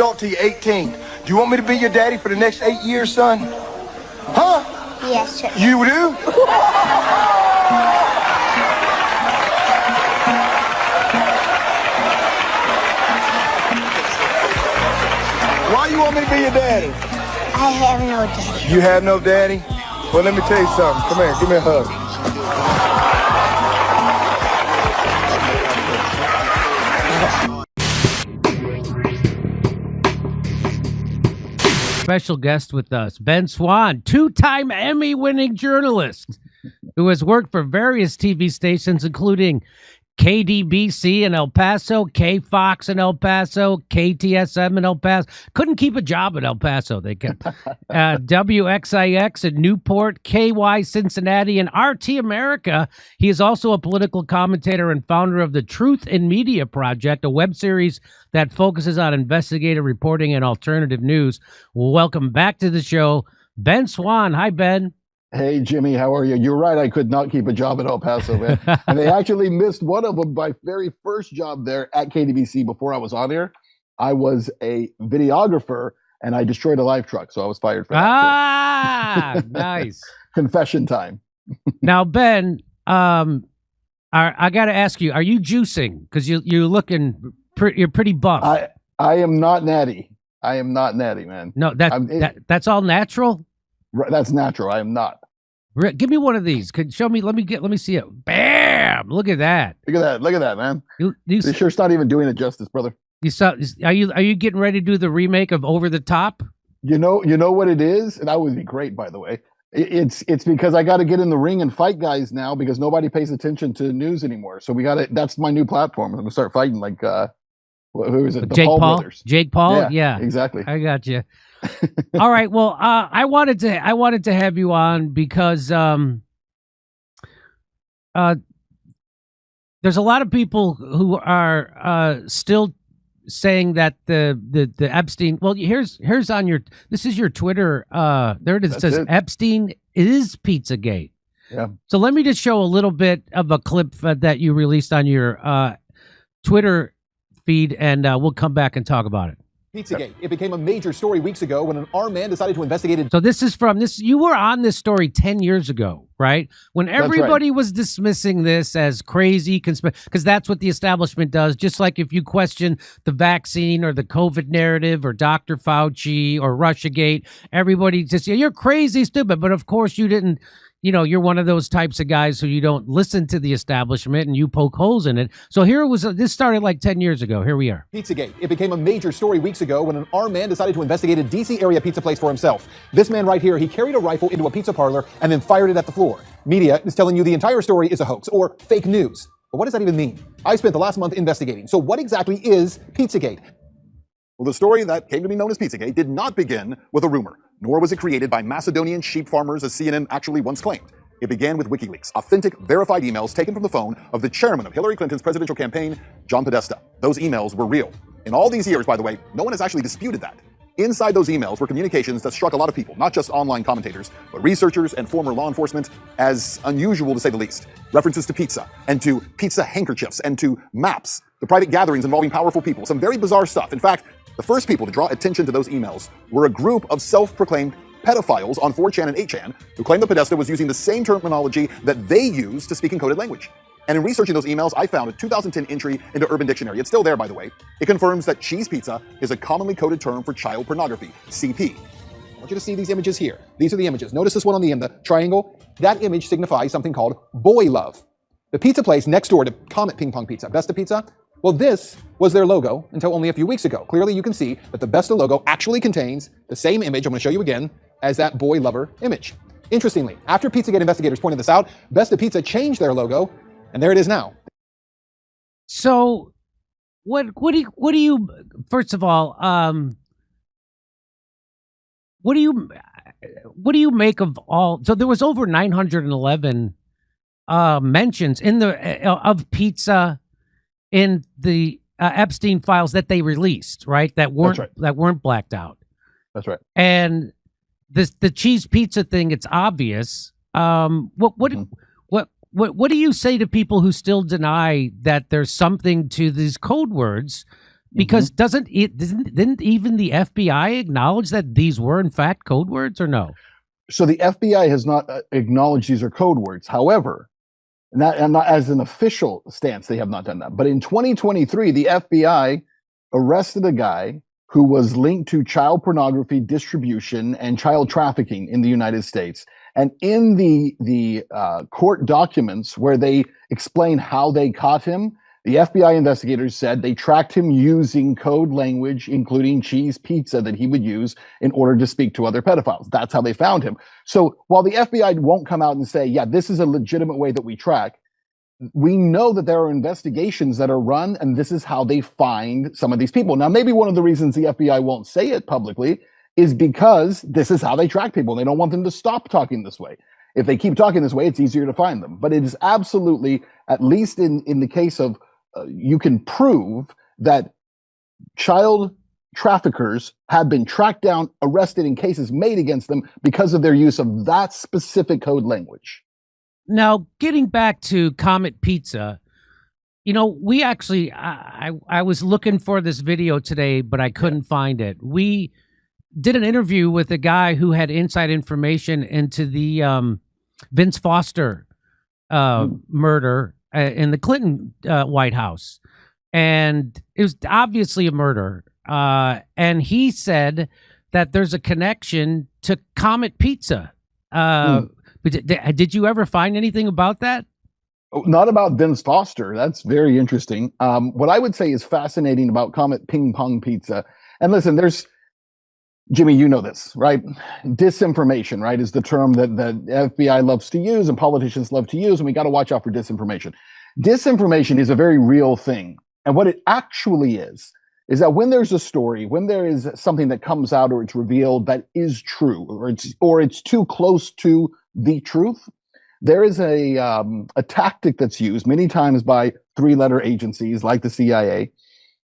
adult till you're 18. Do you want me to be your daddy for the next 8 years, son? Huh? Yes, sir. You do? Why you want me to be your daddy? I have no daddy. You have no daddy? Well, let me tell you something. Come here, give me a hug. Special guest with us, Ben Swann, two-time Emmy-winning journalist who has worked for various TV stations, including KDBC in El Paso, KFox in El Paso, KTSM in El Paso. Couldn't keep a job in El Paso. They kept WXIX in Newport, KY Cincinnati, and RT America. He is also a political commentator and founder of the Truth in Media Project, a web series that focuses on investigative reporting and alternative news. Welcome back to the show, Ben Swann. Hi, Ben. Hey, Jimmy, how are you? You're right. I could not keep a job at El Paso, man. And they actually missed one of them. My very first job there at KDBC before I was on air, I was a videographer and I destroyed a live truck. So I was fired for that. Ah, nice. Confession time. Now, Ben, I got to ask you, are you juicing? Because you're looking, you're pretty buff. I am not natty. I am not natty, man. No, that's all natural? That's natural. I am not. Give me one of these. Could show me? Let me see it. Bam! Look at that. Look at that. Look at that, man. You sure it's not even doing it justice, brother. Are you getting ready to do the remake of Over the Top? You know what it is, and that would be great, by the way. It's because I got to get in the ring and fight guys now because nobody pays attention to news anymore. So we got to. That's my new platform. I'm gonna start fighting like who is it? The Jake Paul brothers. Jake Paul. Yeah, exactly. I got you. All right. Well, I wanted to have you on because there's a lot of people who are still saying that the Epstein. Well, here's on your. This is your Twitter. There it is. It says Epstein is Pizzagate. Yeah. So let me just show a little bit of a clip that you released on your Twitter feed, and we'll come back and talk about it. Pizzagate. It became a major story weeks ago when an armed man decided to investigate it. So this is from this. You were on this story 10 years ago, right? When everybody was dismissing this as crazy because that's what the establishment does. Just like if you question the vaccine or the COVID narrative or Dr. Fauci or Russiagate, everybody just, you're crazy, stupid. But of course you didn't. You know, you're one of those types of guys who you don't listen to the establishment and you poke holes in it. So here it was. This started like 10 years ago. Here we are. Pizzagate. It became a major story weeks ago when an armed man decided to investigate a D.C. area pizza place for himself. This man right here, he carried a rifle into a pizza parlor and then fired it at the floor. Media is telling you the entire story is a hoax or fake news. But what does that even mean? I spent the last month investigating. So what exactly is Pizzagate? Well, the story that came to be known as Pizzagate did not begin with a rumor, nor was it created by Macedonian sheep farmers as CNN actually once claimed. It began with WikiLeaks, authentic, verified emails taken from the phone of the chairman of Hillary Clinton's presidential campaign, John Podesta. Those emails were real. In all these years, by the way, no one has actually disputed that. Inside those emails were communications that struck a lot of people, not just online commentators, but researchers and former law enforcement, as unusual to say the least. References to pizza, and to pizza handkerchiefs, and to maps, the private gatherings involving powerful people, some very bizarre stuff. In fact, the first people to draw attention to those emails were a group of self-proclaimed pedophiles on 4chan and 8chan who claimed that Podesta was using the same terminology that they use to speak in coded language. And in researching those emails, I found a 2010 entry into Urban Dictionary. It's still there, by the way. It confirms that cheese pizza is a commonly coded term for child pornography, CP. I want you to see these images here. These are the images. Notice this one on the end, the triangle. That image signifies something called boy love. The pizza place next door to Comet Ping Pong Pizza, Besta Pizza, well, this was their logo until only a few weeks ago. Clearly, you can see that the Besta logo actually contains the same image, I'm going to show you again, as that boy lover image. Interestingly, after Pizzagate investigators pointed this out, Besta Pizza changed their logo, and there it is now. So, what do you? First of all, what do you make of all? So there was over 911 mentions in the of pizza in the Epstein files that they released, right? That weren't blacked out. That's right. And the cheese pizza thing, it's obvious. What do you say to people who still deny that there's something to these code words Because didn't even the FBI acknowledge that these were in fact code words, or no? So the FBI has not acknowledged these are code words. However, not as an official stance, they have not done that. But in 2023, the FBI arrested a guy who was linked to child pornography distribution and child trafficking in the United States. And in the court documents where they explain how they caught him, the FBI investigators said they tracked him using code language, including cheese pizza, that he would use in order to speak to other pedophiles. That's how they found him. So while the FBI won't come out and say, yeah, this is a legitimate way that we track, we know that there are investigations that are run, and this is how they find some of these people. Now, maybe one of the reasons the FBI won't say it publicly is because this is how they track people. They don't want them to stop talking this way. If they keep talking this way, it's easier to find them. But it is absolutely, at least in the case of you can prove that child traffickers have been tracked down, arrested, in cases made against them because of their use of that specific code language. Now, getting back to Comet Pizza, you know, we actually, I was looking for this video today, but I couldn't find it. We did an interview with a guy who had inside information into the Vince Foster murder in the Clinton White House. And it was obviously a murder. And he said that there's a connection to Comet Pizza. Did you ever find anything about that? Oh, not about Vince Foster. That's very interesting. What I would say is fascinating about Comet Ping Pong Pizza. And listen, there's, Jimmy, you know this, right? Disinformation, right, is the term that the FBI loves to use and politicians love to use, and we got to watch out for disinformation. Disinformation is a very real thing. And what it actually is that when there's a story, when there is something that comes out or it's revealed that is true, or it's too close to the truth, there is a tactic that's used many times by three-letter agencies like the CIA,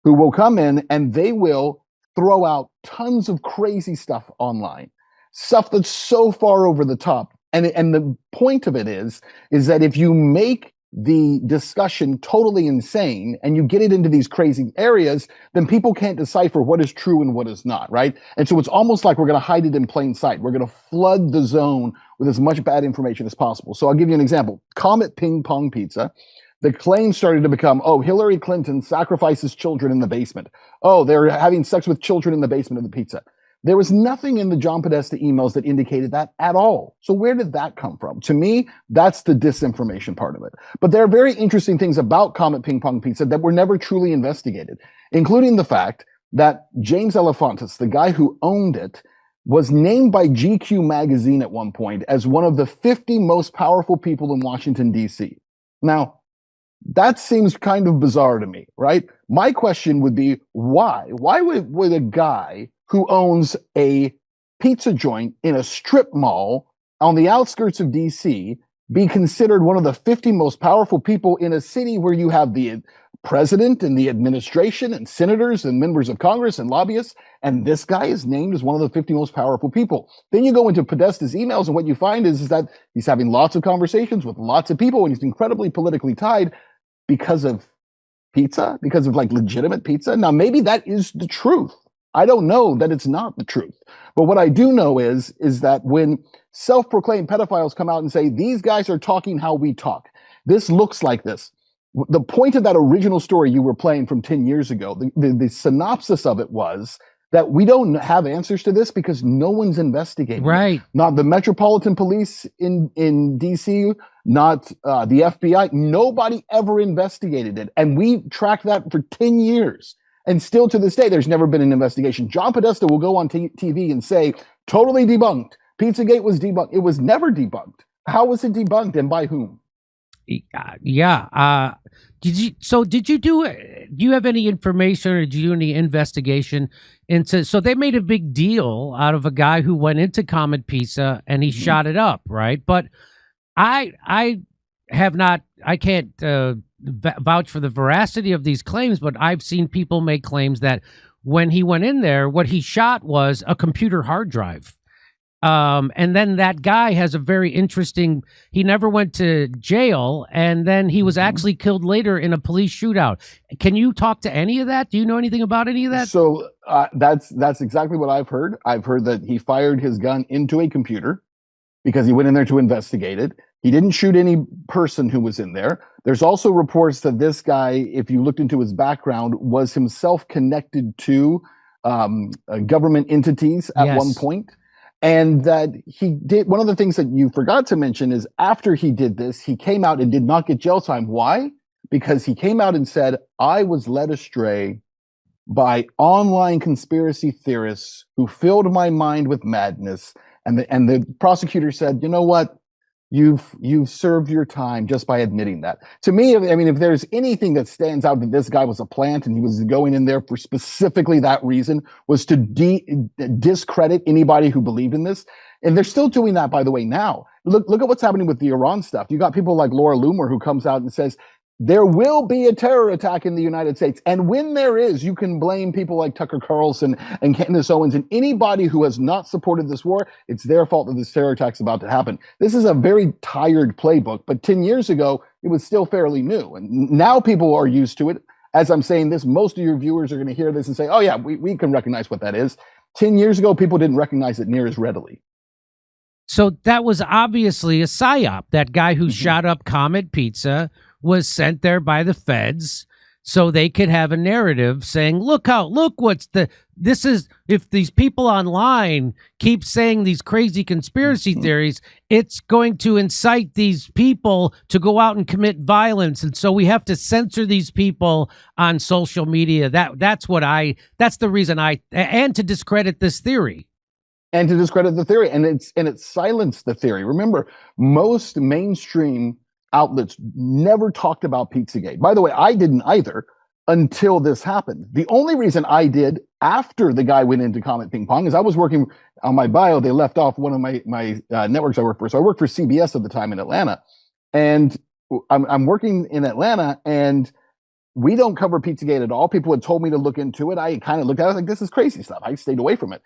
who will come in and they will throw out tons of crazy stuff online, stuff that's so far over the top. And the point of it is that if you make the discussion totally insane and you get it into these crazy areas, then people can't decipher what is true and what is not, right? And so it's almost like we're going to hide it in plain sight. We're going to flood the zone with as much bad information as possible. So I'll give you an example. Comet Ping Pong Pizza. The claim started to become, oh, Hillary Clinton sacrifices children in the basement. Oh, they're having sex with children in the basement of the pizza. There was nothing in the John Podesta emails that indicated that at all. So where did that come from? To me, that's the disinformation part of it. But there are very interesting things about Comet Ping Pong Pizza that were never truly investigated, including the fact that James Elefantis, the guy who owned it, was named by GQ magazine at one point as one of the 50 most powerful people in Washington, D.C. Now, that seems kind of bizarre to me, right? My question would be, why? Why would a guy who owns a pizza joint in a strip mall on the outskirts of DC be considered one of the 50 most powerful people in a city where you have the president and the administration and senators and members of Congress and lobbyists, and this guy is named as one of the 50 most powerful people? Then you go into Podesta's emails, and what you find is that he's having lots of conversations with lots of people, and he's incredibly politically tied because of pizza, because of like legitimate pizza. Now, maybe that is the truth. I don't know that it's not the truth. But what I do know is that when self-proclaimed pedophiles come out and say, these guys are talking how we talk, this looks like this. The point of that original story you were playing from 10 years ago, the synopsis of it was that we don't have answers to this because no one's investigating. Right. It. Not the Metropolitan Police in DC, not the FBI. Nobody ever investigated it. And we tracked that for 10 years. And still to this day, there's never been an investigation. John Podesta will go on TV and say, totally debunked. Pizzagate was debunked. It was never debunked. How was it debunked and by whom? Yeah. Did you do you have any information or did you do any investigation into, so they made a big deal out of a guy who went into Comet Pizza and he shot it up, right? But I can't vouch for the veracity of these claims, but I've seen people make claims that when he went in there, what he shot was a computer hard drive. And then that guy has a very interesting, he never went to jail, and then he was actually killed later in a police shootout. Can you talk to any of that? Do you know anything about any of that? So that's exactly what I've heard. I've heard that he fired his gun into a computer because he went in there to investigate it. He didn't shoot any person who was in there. There's also reports that this guy, if you looked into his background, was himself connected to government entities at one point. And that he did, one of the things that you forgot to mention is after he did this, he came out and did not get jail time. Why? Because he came out and said, I was led astray by online conspiracy theorists who filled my mind with madness. And the prosecutor said, you know what? You've served your time just by admitting that. To me, I mean, if there's anything that stands out that this guy was a plant and he was going in there for specifically that reason, was to discredit anybody who believed in this. And they're still doing that, by the way, now. Look at what's happening with the Iran stuff. You got people like Laura Loomer who comes out and says, there will be a terror attack in the United States. And when there is, you can blame people like Tucker Carlson and Candace Owens and anybody who has not supported this war. It's their fault that this terror attack's about to happen. This is a very tired playbook, but 10 years ago, it was still fairly new. And now people are used to it. As I'm saying this, most of your viewers are going to hear this and say, oh yeah, we can recognize what that is. 10 years ago, people didn't recognize it near as readily. So that was obviously a psyop. That guy who shot up Comet Pizza was sent there by the feds so they could have a narrative saying, look this is, if these people online keep saying these crazy conspiracy theories, it's going to incite these people to go out and commit violence. And so we have to censor these people on social media. That's the reason and to discredit this theory. And to discredit the theory. And it silenced the theory. Remember, most mainstream outlets never talked about Pizzagate. By the way, I didn't either until this happened. The only reason I did after the guy went into Comet Ping Pong is I was working on my bio. They left off one of my networks I worked for. So I worked for CBS at the time in Atlanta. And I'm working in Atlanta and we don't cover Pizzagate at all. People had told me to look into it. I kind of looked at it, I was like, this is crazy stuff. I stayed away from it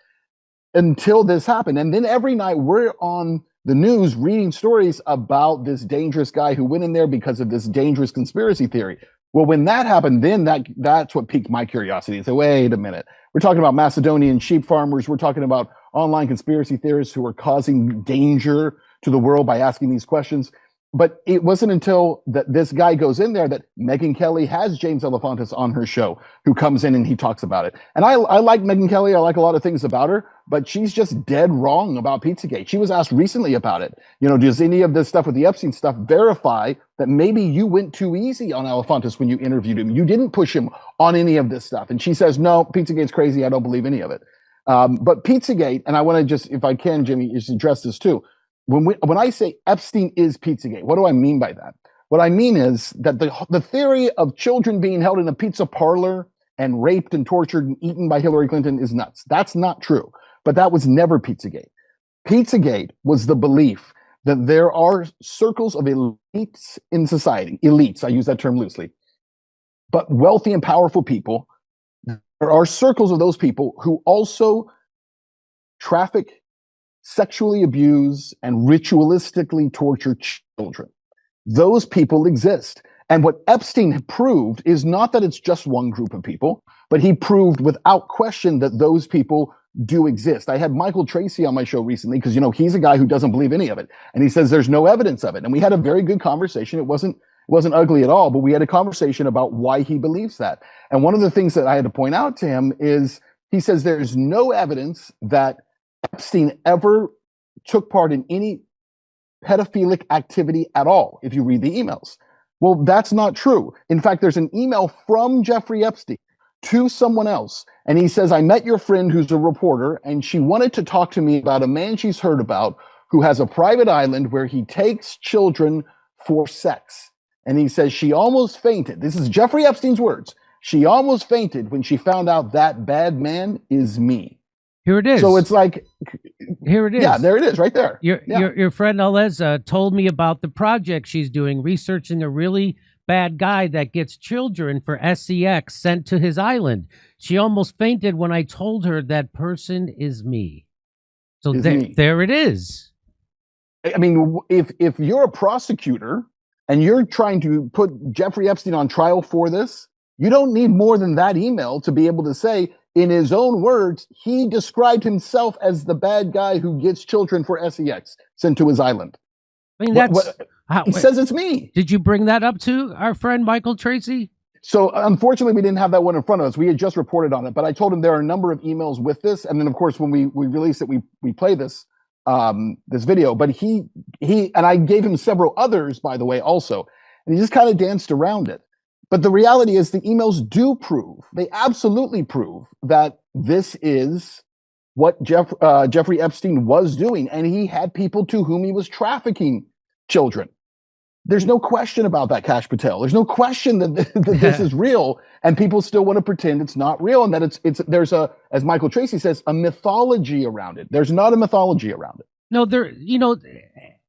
until this happened. And then every night we're on the news reading stories about this dangerous guy who went in there because of this dangerous conspiracy theory. Well, when that happened, then that's what piqued my curiosity. Say, wait a minute. We're talking about Macedonian sheep farmers. We're talking about online conspiracy theorists who are causing danger to the world by asking these questions. But it wasn't until that this guy goes in there that Megyn Kelly has James Alefantis on her show, who comes in and he talks about it. And I like Megyn Kelly. I like a lot of things about her, but she's just dead wrong about Pizzagate. She was asked recently about it. You know, does any of this stuff with the Epstein stuff verify that maybe you went too easy on Alefantis when you interviewed him? You didn't push him on any of this stuff. And she says, no, Pizzagate's crazy. I don't believe any of it. But Pizzagate, and I want to just, if I can, Jimmy, just address this too. When I say Epstein is Pizzagate, what do I mean by that? What I mean is that the theory of children being held in a pizza parlor and raped and tortured and eaten by Hillary Clinton is nuts. That's not true. But that was never Pizzagate. Pizzagate was the belief that there are circles of elites in society. Elites, I use that term loosely. But wealthy and powerful people, there are circles of those people who also traffic, sexually abuse, and ritualistically torture children. Those people exist. And what Epstein proved is not that it's just one group of people, but he proved without question that those people do exist. I had Michael Tracy on my show recently because, you know, he's a guy who doesn't believe any of it. And he says there's no evidence of it. And we had a very good conversation. It wasn't ugly at all, but we had a conversation about why he believes that. And one of the things that I had to point out to him is he says there's no evidence that Epstein ever took part in any pedophilic activity at all, if you read the emails. Well, that's not true. In fact, there's an email from Jeffrey Epstein to someone else, and he says, I met your friend who's a reporter, and she wanted to talk to me about a man she's heard about who has a private island where he takes children for sex. And he says she almost fainted. This is Jeffrey Epstein's words. She almost fainted when she found out that bad man is me. Here it is. So it's like, here it is. Yeah, there it is, right there. Your friend Aleza told me about the project she's doing, researching a really bad guy that gets children for SEX sent to his island. She almost fainted when I told her that person is me. So is there, me. there it is. I mean, if you're a prosecutor and you're trying to put Jeffrey Epstein on trial for this, you don't need more than that email to be able to say, in his own words, he described himself as the bad guy who gets children for sex sent to his island. I mean, that's he says it's me. Did you bring that up to our friend Michael Tracy? So unfortunately, we didn't have that one in front of us. We had just reported on it, but I told him there are a number of emails with this, and then of course when we release it, we play this this video. But he and I gave him several others, by the way, also, and he just kind of danced around it. But the reality is the emails do prove, they absolutely prove that this is what Jeffrey Epstein was doing. And he had people to whom he was trafficking children. There's no question about that, Kash Patel. There's no question that this is real, and people still want to pretend it's not real, and that there's a, as Michael Tracy says, a mythology around it. There's not a mythology around it. No, there,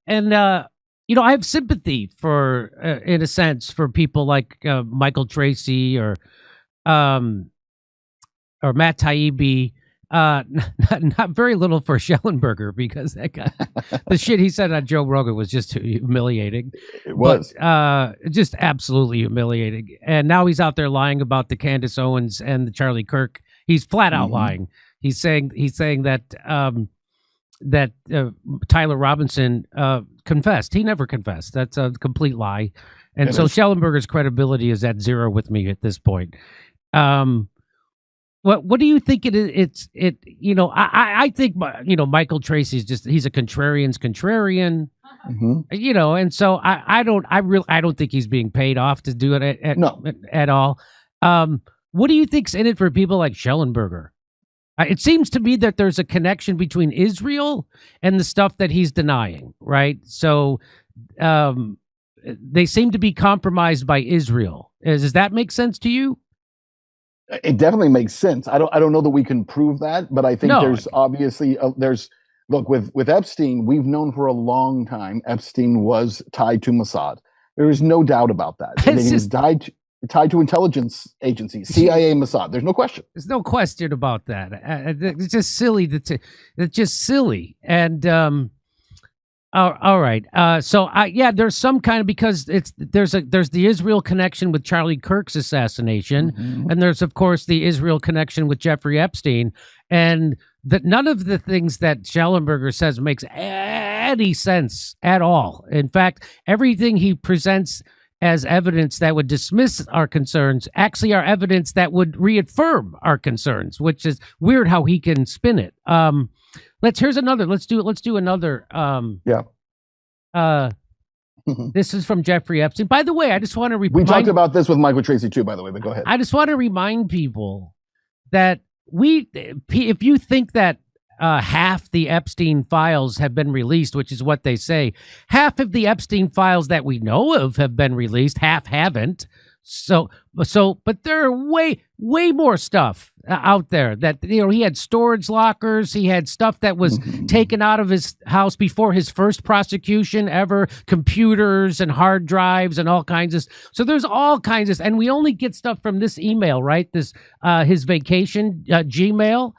and I have sympathy for, in a sense, for people like Michael Tracy or Matt Taibbi. Not very little for Schellenberger, because that guy, the shit he said on Joe Rogan was just humiliating. It was just absolutely humiliating. And now he's out there lying about the Candace Owens and the Charlie Kirk. He's flat out lying. He's saying that Tyler Robinson confessed. He never confessed. That's a complete lie. And so Schellenberger's credibility is at zero with me at this point. What do you think it is? I think, Michael Tracy's he's a contrarian's contrarian, and so I don't think he's being paid off to do it at all. What do you think's in it for people like Schellenberger? It seems to me that there's a connection between Israel and the stuff that he's denying, right? So they seem to be compromised by Israel. Does that make sense to you? It definitely makes sense. I don't know that we can prove that, but I think there's obviously look, with Epstein, we've known for a long time Epstein was tied to Mossad. There is no doubt about that. He was tied to intelligence agencies, CIA, Mossad. There's no question. There's no question about that. It's just silly. It's just silly. And all right. So there's some kind of, because there's the Israel connection with Charlie Kirk's assassination, and there's of course the Israel connection with Jeffrey Epstein, and that none of the things that Schellenberger says makes any sense at all. In fact, everything he presents as evidence that would dismiss our concerns actually are evidence that would reaffirm our concerns, which is weird how he can spin it. Let's do another. This is from Jeffrey Epstein. By the way, I just want to we talked about this with Michael Tracy too, by the way, but go ahead. I just want to remind people that if you think that half the Epstein files have been released, which is what they say, half of the Epstein files that we know of have been released, half haven't. But there are way more stuff out there that, he had storage lockers. He had stuff that was taken out of his house before his first prosecution ever, computers and hard drives and all kinds of, so there's all kinds of, and we only get stuff from this email, right? This, his vacation, Gmail.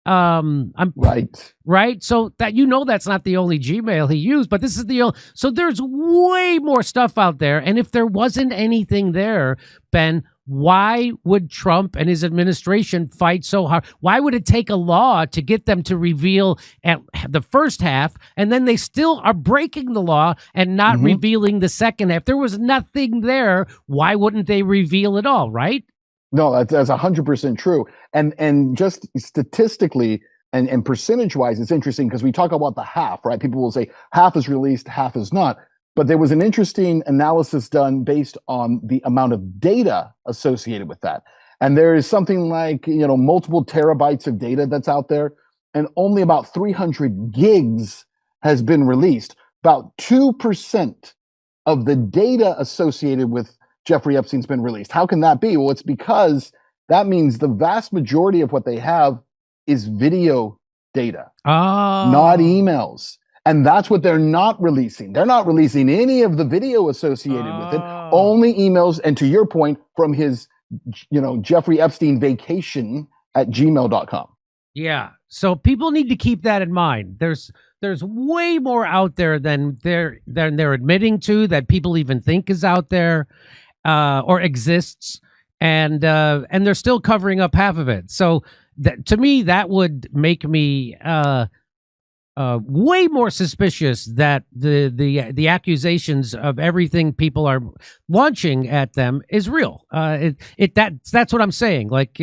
Right. So that, that's not the only Gmail he used, but this is the only, so there's way more stuff out there. And if there wasn't anything there, Ben, why would Trump and his administration fight so hard? Why would it take a law to get them to reveal at the first half, and then they still are breaking the law and not revealing the second half? There was nothing there. Why wouldn't they reveal it all? Right. No, that's 100% true. And just statistically and percentage wise, it's interesting because we talk about the half, right? People will say half is released, half is not. But there was an interesting analysis done based on the amount of data associated with that. And there is something like, multiple terabytes of data that's out there, and only about 300 gigs has been released. About 2% of the data associated with Jeffrey Epstein's been released. How can that be? Well, it's because that means the vast majority of what they have is video data, not emails. And that's what they're not releasing. They're not releasing any of the video associated with it, only emails. And to your point, from his, Jeffrey Epstein vacation at gmail.com. Yeah. So people need to keep that in mind. There's way more out there than they're admitting to, that people even think is out there or exists, and they're still covering up half of it. So to me, that would make me way more suspicious that the accusations of everything people are launching at them is real. That's what I'm saying. Like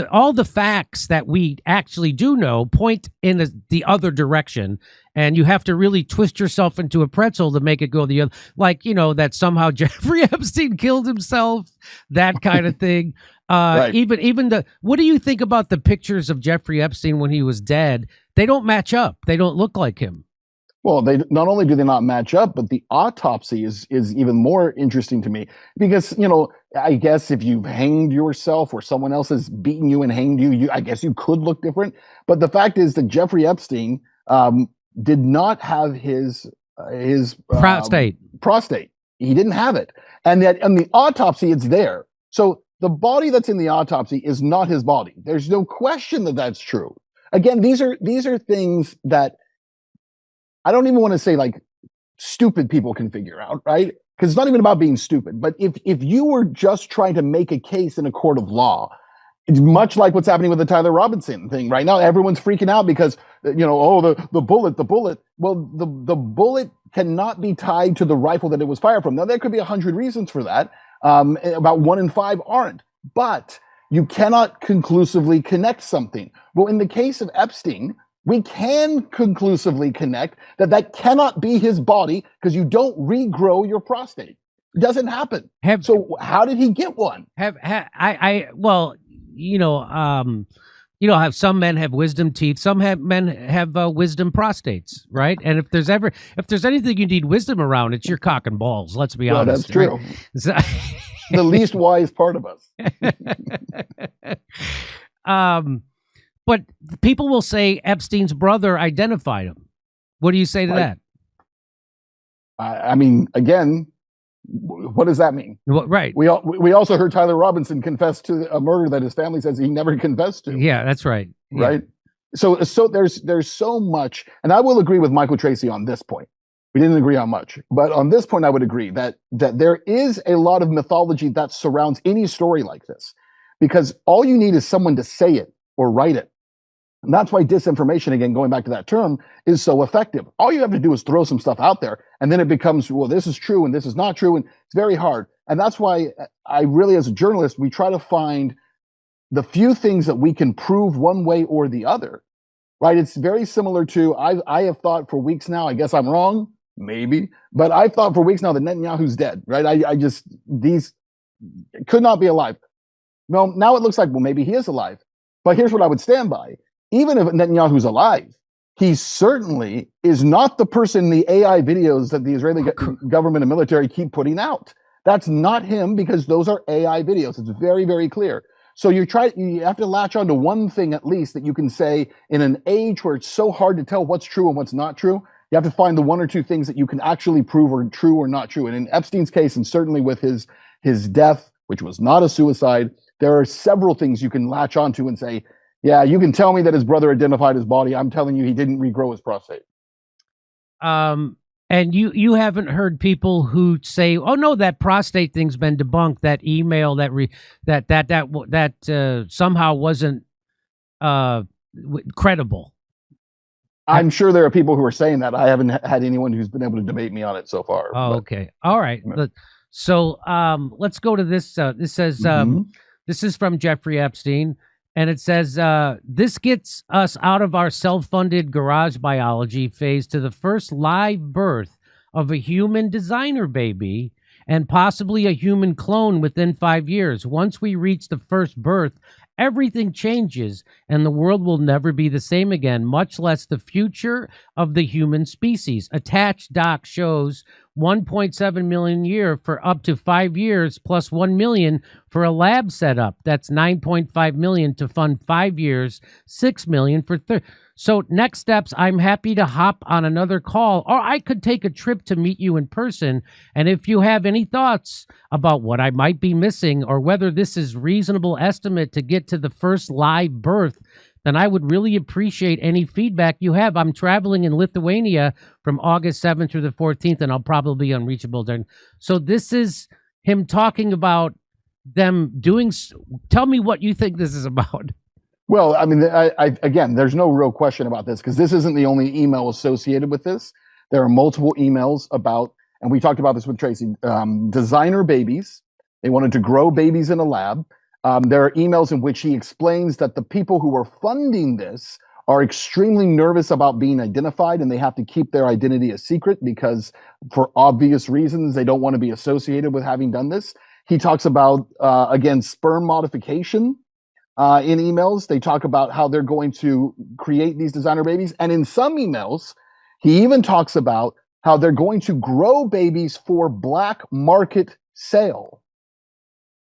all the facts that we actually do know point in the other direction, and you have to really twist yourself into a pretzel to make it go the other. Like, that somehow Jeffrey Epstein killed himself, that kind of thing. Right. Even what do you think about the pictures of Jeffrey Epstein when he was dead? They don't match up. They don't look like him. Well, they not only do they not match up, but the autopsy is even more interesting to me, because I guess if you've hanged yourself or someone else has beaten you and hanged you, I guess you could look different. But the fact is that Jeffrey Epstein did not have his prostate. He didn't have it, and that on the autopsy it's there. So the body that's in the autopsy is not his body. There's no question that that's true. Again, these are things that I don't even want to say like stupid people can figure out, right? Because it's not even about being stupid. But if you were just trying to make a case in a court of law, it's much like what's happening with the Tyler Robinson thing right now. Everyone's freaking out because the bullet. Well, the bullet cannot be tied to the rifle that it was fired from. Now there could be 100 reasons for that. About 1 in 5 aren't, but you cannot conclusively connect something. Well, in the case of Epstein, we can conclusively connect that cannot be his body, because you don't regrow your prostate. It doesn't happen. So how did he get one? How some men have wisdom teeth, some men have wisdom prostates, right? And if there's anything you need wisdom around, it's your cock and balls. Let's be honest. That's true. Right? So, the least wise part of us. But people will say Epstein's brother identified him. What do you say to that? I mean, again, what does that mean? Right. We also heard Tyler Robinson confess to a murder that his family says he never confessed to. Yeah, that's right. Yeah. Right. So there's so much, and I will agree with Michael Tracy on this point. We didn't agree on much, but on this point, I would agree that there is a lot of mythology that surrounds any story like this, because all you need is someone to say it or write it. And that's why disinformation, again, going back to that term, is so effective. All you have to do is throw some stuff out there, and then it becomes, well, this is true and this is not true, and it's very hard. And that's why I really, as a journalist, we try to find the few things that we can prove one way or the other, right? It's very similar to, I have thought for weeks now, I guess I'm wrong, maybe, but I've thought for weeks now that Netanyahu's dead, right? These could not be alive. Well, now it looks like, well, maybe he is alive. But here's what I would stand by. Even if Netanyahu's alive, he certainly is not the person in the AI videos that the Israeli government and military keep putting out. That's not him, because those are AI videos. It's very, very clear. So you have to latch onto one thing at least that you can say in an age where it's so hard to tell what's true and what's not true. You have to find the one or two things that you can actually prove are true or not true. And in Epstein's case, and certainly with his death, which was not a suicide, there are several things you can latch onto and say, yeah, you can tell me that his brother identified his body. I'm telling you, he didn't regrow his prostate. And you haven't heard people who say, "Oh no, that prostate thing's been debunked. That email that somehow wasn't credible." I'm sure there are people who are saying that. I haven't had anyone who's been able to debate me on it so far. Oh, okay, all right. So let's go to this. This says this is from Jeffrey Epstein. And it says, this gets us out of our self-funded garage biology phase to the first live birth of a human designer baby and possibly a human clone within 5 years. Once we reach the first birth, everything changes and the world will never be the same again, much less the future of the human species. Attached doc shows 1.7 million a year for up to 5 years, plus 1 million for a lab setup. That's 9.5 million to fund 5 years, 6 million for So next steps, I'm happy to hop on another call, or I could take a trip to meet you in person. And if you have any thoughts about what I might be missing or whether this is reasonable estimate to get to the first live birth, then I would really appreciate any feedback you have. I'm traveling in Lithuania from August 7th through the 14th, and I'll probably be unreachable then. So this is him talking about them doing. Tell me what you think this is about. Well, I mean, again, there's no real question about this because this isn't the only email associated with this. There are multiple emails about, and we talked about this with Tracy, designer babies. They wanted to grow babies in a lab. There are emails in which he explains that the people who are funding this are extremely nervous about being identified, and they have to keep their identity a secret because, for obvious reasons, they don't want to be associated with having done this. He talks about, again, sperm modification in emails. They talk about how they're going to create these designer babies. And in some emails, he even talks about how they're going to grow babies for black market sale.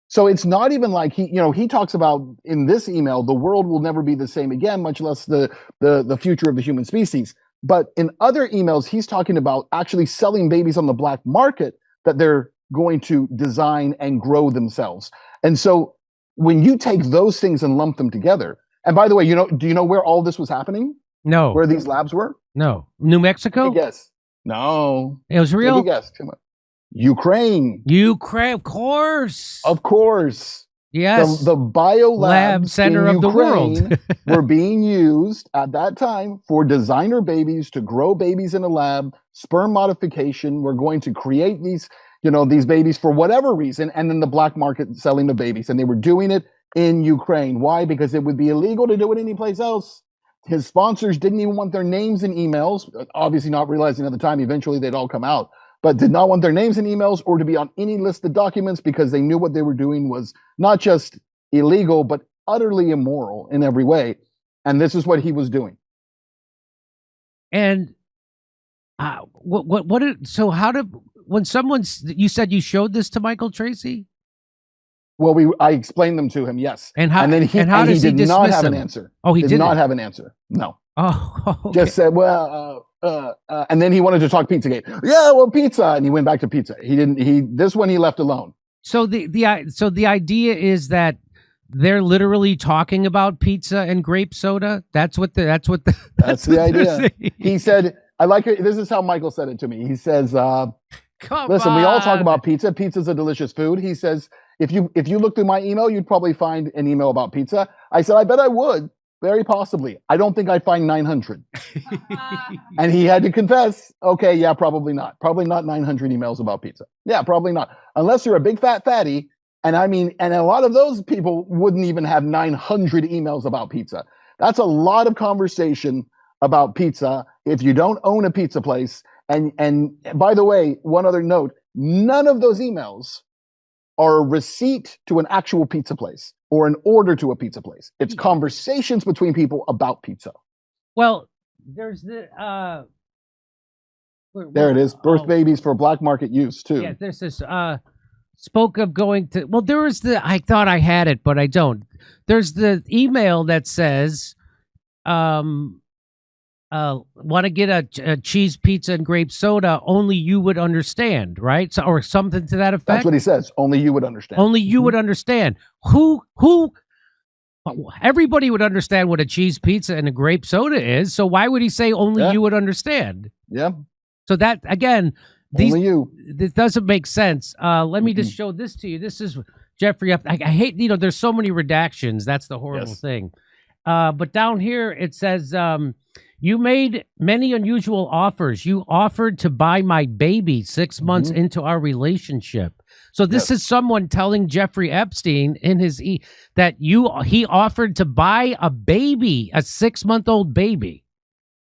So it's not even like he talks about in this email, the world will never be the same again, much less the future of the human species. But in other emails, he's talking about actually selling babies on the black market that they're going to design and grow themselves. And so when you take those things and lump them together, and by the way, do you know where all this was happening? No. Where these labs were? No. New Mexico? Take a guess. No. Israel? Take a guess. Come on. Ukraine. Ukraine, of course. Of course. Yes. The biolabs Lab center in of the world Ukraine were being used at that time for designer babies, to grow babies in a lab, sperm modification. We're going to create these, these babies for whatever reason, and then the black market selling the babies. And they were doing it in Ukraine. Why? Because it would be illegal to do it anyplace else. His sponsors didn't even want their names in emails, obviously not realizing at the time eventually they'd all come out, but did not want their names in emails or to be on any list of documents because they knew what they were doing was not just illegal, but utterly immoral in every way. And this is what he was doing. And when you said you showed this to Michael Tracy? Well, I explained them to him, yes. And how did he not have an answer. Oh, he did not have an answer. No. Oh, okay. Just said, and then he wanted to talk Pizzagate. Yeah, well, pizza, and he went back to pizza. This one he left alone. So the idea is that they're literally talking about pizza and grape soda. That's the idea. He said, I like it. This is how Michael said it to me. He says, listen, we all talk about pizza. Pizza's a delicious food. He says, if you look through my email, you'd probably find an email about pizza. I said, I bet I would. Very possibly. I don't think I'd find 900. And he had to confess, okay, yeah, probably not. Probably not 900 emails about pizza. Yeah, probably not. Unless you're a big fat fatty. And a lot of those people wouldn't even have 900 emails about pizza. That's a lot of conversation about pizza if you don't own a pizza place. And by the way, one other note, none of those emails are a receipt to an actual pizza place or an order to a pizza place. It's conversations between people about pizza. Well, there's the there it is. Birth babies for black market use too. Yeah, there's this spoke of going to, well, there was I thought I had it, but I don't. There's the email that says want to get a cheese pizza and grape soda, only you would understand, right? So, or something to that effect. That's what he says. Only you would understand. Only you would understand. Who? Everybody would understand what a cheese pizza and a grape soda is. So why would he say only you would understand? Yeah. So that, again, only you. This doesn't make sense. Let me just show this to you. This is Jeffrey up. I hate, there's so many redactions. That's the horrible thing. But down here it says, you made many unusual offers. You offered to buy my baby 6 months into our relationship. So this is someone telling Jeffrey Epstein in his that he offered to buy a baby, a 6-month-old baby.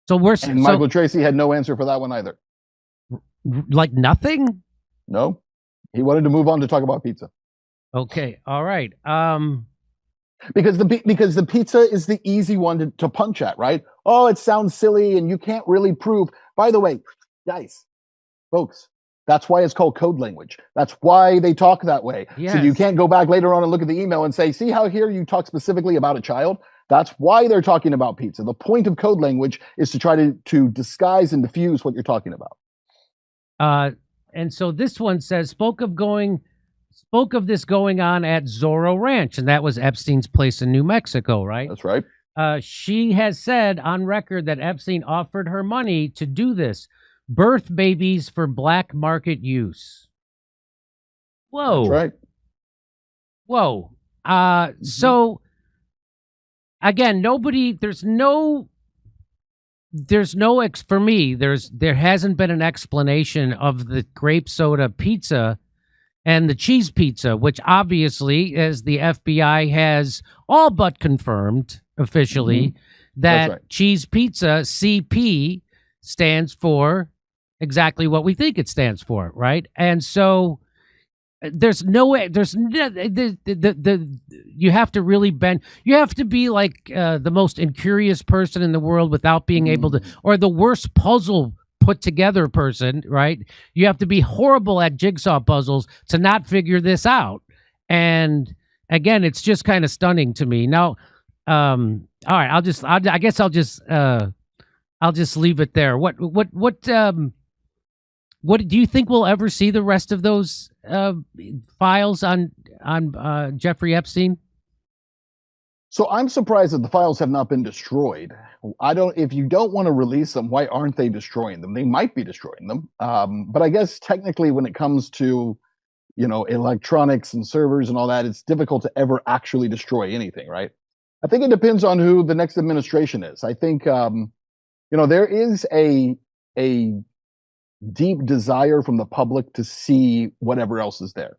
So and Michael Tracy had no answer for that one either. Like nothing? No. He wanted to move on to talk about pizza. Okay. All right. Because the pizza is the easy one to punch at, right? Oh, it sounds silly and you can't really prove. By the way, guys, folks, that's why it's called code language. That's why they talk that way. Yes. So you can't go back later on and look at the email and say, see how here you talk specifically about a child? That's why they're talking about pizza. The point of code language is to try to disguise and diffuse what you're talking about. And so this one says, spoke of this going on at Zorro Ranch, and that was Epstein's place in New Mexico, right? That's right. she has said on record that Epstein offered her money to do this. Birth babies for black market use. Whoa. That's right. Whoa. So again, for me, there hasn't been an explanation of the grape soda pizza and the cheese pizza, which obviously, as the FBI has all but confirmed officially, that right. cheese pizza, CP, stands for exactly what we think it stands for, right? And so there's no way, you have to really bend, you have to be like the most incurious person in the world without being able to, or the worst puzzle put together person, right? You have to be horrible at jigsaw puzzles to not figure this out. And again, it's just kind of stunning to me. Now, all right, I guess I'll just leave it there. What do you think we'll ever see the rest of those files on Jeffrey Epstein? So I'm surprised that the files have not been destroyed. If you don't want to release them, why aren't they destroying them? They might be destroying them. But I guess technically when it comes to, electronics and servers and all that, it's difficult to ever actually destroy anything, right? I think it depends on who the next administration is. I think, there is a deep desire from the public to see whatever else is there.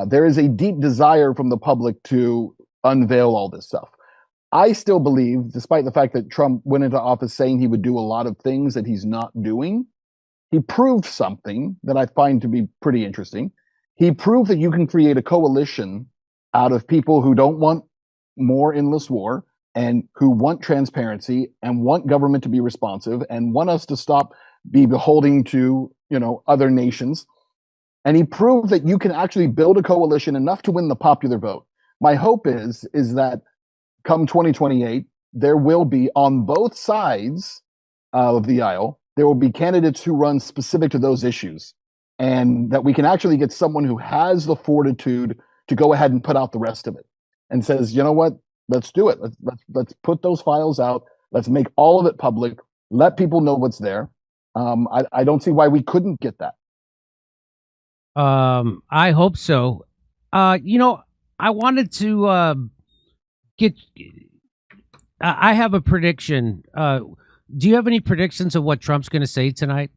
There is a deep desire from the public to unveil all this stuff. I still believe, despite the fact that Trump went into office saying he would do a lot of things that he's not doing, he proved something that I find to be pretty interesting. He proved that you can create a coalition out of people who don't want more endless war and who want transparency and want government to be responsive and want us to stop be beholding to, other nations. And he proved that you can actually build a coalition enough to win the popular vote. My hope is that come 2028, there will be on both sides of the aisle, there will be candidates who run specific to those issues, and that we can actually get someone who has the fortitude to go ahead and put out the rest of it and says, you know what, let's do it. Let's put those files out. Let's make all of it public. Let people know what's there. I don't see why we couldn't get that. I hope so. I wanted to I have a prediction. Do you have any predictions of what Trump's going to say tonight?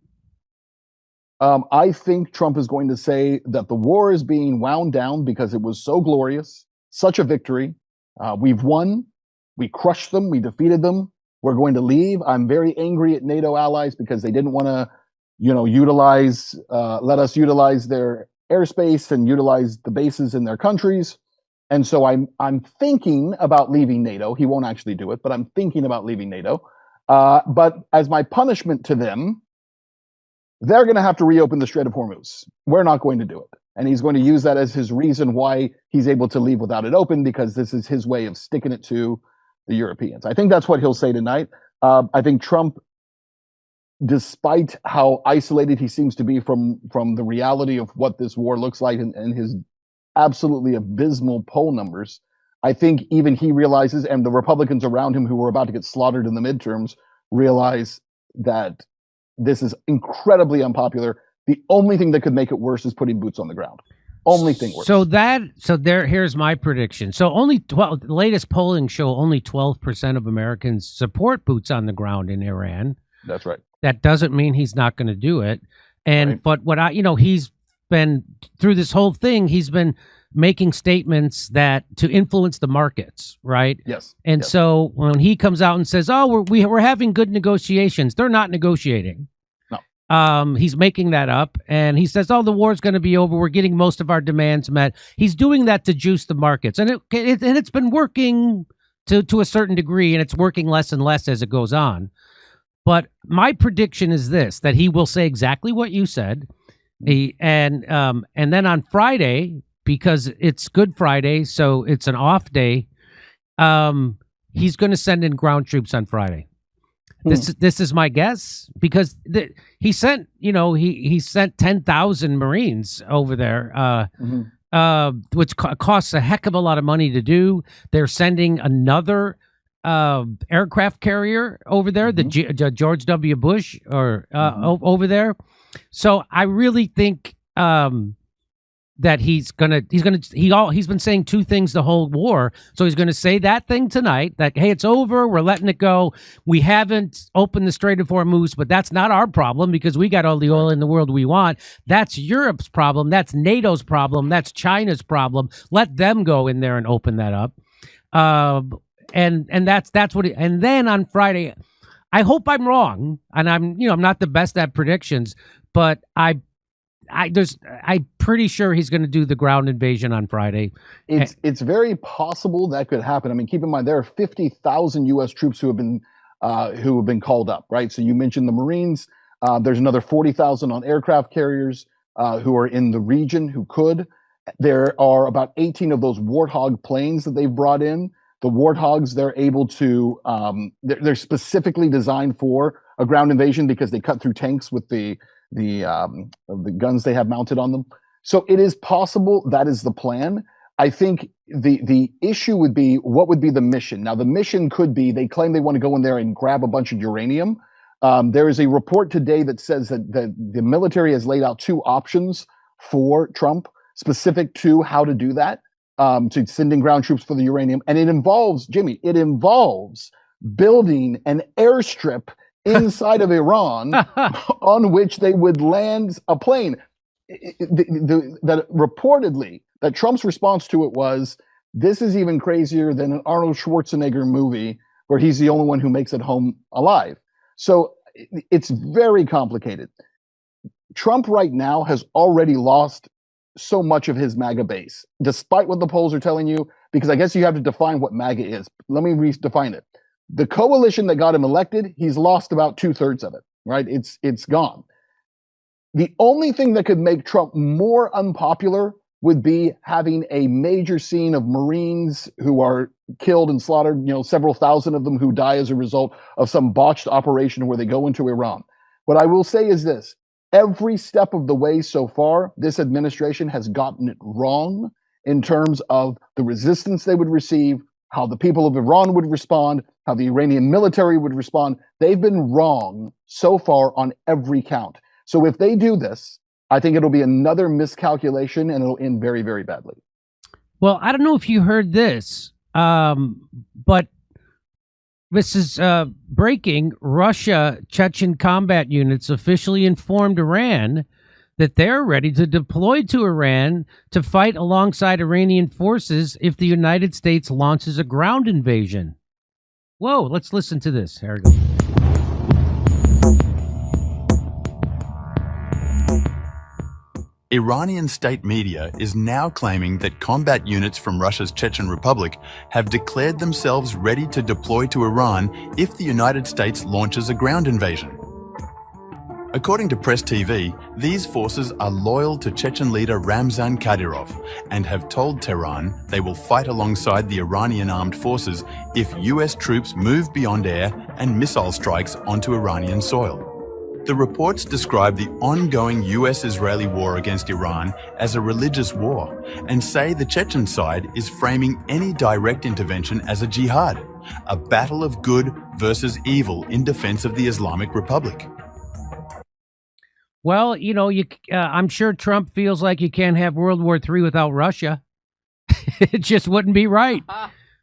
I think Trump is going to say that the war is being wound down because it was so glorious, such a victory. We've won. We crushed them. We defeated them. We're going to leave. I'm very angry at NATO allies because they didn't want to, let us utilize their airspace and utilize the bases in their countries. And so I'm thinking about leaving NATO. He won't actually do it, but I'm thinking about leaving NATO. But as my punishment to them, they're going to have to reopen the Strait of Hormuz. We're not going to do it. And he's going to use that as his reason why he's able to leave without it open, because this is his way of sticking it to the Europeans. I think that's what he'll say tonight. I think Trump, despite how isolated he seems to be from the reality of what this war looks like and his absolutely abysmal poll numbers, I think even he realizes, and the Republicans around him who were about to get slaughtered in the midterms realize that this is incredibly unpopular. The only thing that could make it worse is putting boots on the ground. Only thing worse. Here's my prediction. So the latest polling show only 12% of Americans support boots on the ground in Iran. That's right. That doesn't mean he's not going to do it. And right. But what he's been through this whole thing, he's been making statements that to influence the markets, right? Yes. And so when he comes out and says, "Oh, we're having good negotiations," they're not negotiating. No. He's making that up, and he says, "Oh, the war's going to be over. We're getting most of our demands met." He's doing that to juice the markets, and it's been working to a certain degree, and it's working less and less as it goes on. But my prediction is this: that he will say exactly what you said, and then on Friday, because it's Good Friday, so it's an off day, he's going to send in ground troops on Friday. This is my guess, because he sent he sent 10,000 Marines over there, which costs a heck of a lot of money to do. They're sending another aircraft carrier over there, the George W. Bush over there. So I really think that he's been saying two things the whole war. So he's gonna say that thing tonight, that hey, it's over, we're letting it go. We haven't opened the Strait of Hormuz, but that's not our problem because we got all the oil in the world we want. That's Europe's problem. That's NATO's problem. That's China's problem. Let them go in there and open that up. And that's what. And then on Friday, I hope I'm wrong, and I'm not the best at predictions, but I'm pretty sure he's going to do the ground invasion on Friday. It's very possible that could happen. I mean, keep in mind there are 50,000 U.S. troops who have been called up, right? So you mentioned the Marines. There's another 40,000 on aircraft carriers who are in the region who could. There are about 18 of those Warthog planes that they've brought in. The Warthogs, they're able to, they're specifically designed for a ground invasion because they cut through tanks with the guns they have mounted on them. So it is possible that is the plan. I think the issue would be, what would be the mission? Now, the mission could be, they claim they want to go in there and grab a bunch of uranium. There is a report today that says that the military has laid out two options for Trump, specific to how to do that. To sending ground troops for the uranium. And it involves, Jimmy, building an airstrip inside of Iran on which they would land a plane. That reportedly, that Trump's response to it was, this is even crazier than an Arnold Schwarzenegger movie where he's the only one who makes it home alive. So it's very complicated. Trump right now has already lost so much of his MAGA base, despite what the polls are telling you, because I guess you have to define what MAGA is. Let me redefine it. The coalition that got him elected, he's lost about 2/3 of it, right? It's gone. The only thing that could make Trump more unpopular would be having a major scene of Marines who are killed and slaughtered, several thousand of them who die as a result of some botched operation where they go into Iran. What I will say is this. Every step of the way so far, this administration has gotten it wrong in terms of the resistance they would receive, how the people of Iran would respond, how the Iranian military would respond. They've been wrong so far on every count. So if they do this, I think it'll be another miscalculation and it'll end very, very badly. Well, I don't know if you heard this, but this is breaking. Russia Chechen combat units officially informed Iran that they're ready to deploy to Iran to fight alongside Iranian forces if the United States launches a ground invasion. Whoa, let's listen to this. Here we go. Iranian state media is now claiming that combat units from Russia's Chechen Republic have declared themselves ready to deploy to Iran if the United States launches a ground invasion. According to Press TV, these forces are loyal to Chechen leader Ramzan Kadyrov and have told Tehran they will fight alongside the Iranian armed forces if US troops move beyond air and missile strikes onto Iranian soil. The reports describe the ongoing US-Israeli war against Iran as a religious war and say the Chechen side is framing any direct intervention as a jihad, a battle of good versus evil in defense of the Islamic Republic. Well, I'm sure Trump feels like you can't have World War III without Russia. It just wouldn't be right.